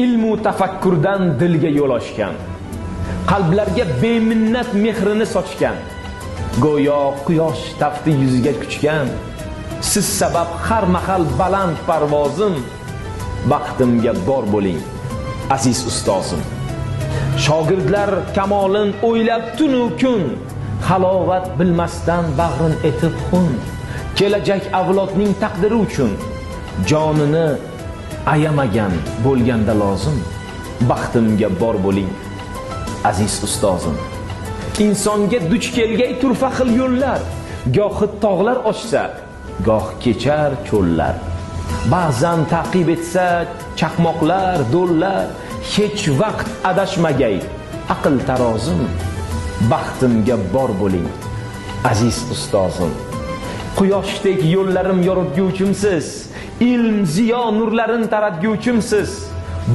ilmu tafakkurdan dilga yo'l ochgan, qalblarga beminnat mehrini sochgan, go'yo quyosh tafti yuziga kuchgan, siz sabab har mahal baland parvozim, baxtimga bor bo'ling aziz ustozim. Shogirdlar kamolin o'ylab tunu kun, halovat bilmasdan bag'rin etib xun, kelajak avlodning taqdiri uchun jonini ayamagan bo'lganda lozim, baxtimga bor bo'ling aziz ustozim. Insonga duch kelgay turfa xil yo'llar, gohi tog'lar ochsa, goh kechar cho'llar. Ba'zan ta'qib etsa chaqmoqlar, do'llar, hech vaqt adashmagay aql tarozim, baxtimga bor bo'ling aziz ustozim. Quyoshdek yo'llarim yoritguvchimsiz, ilm ziyo nurlarin taratguvchimsiz.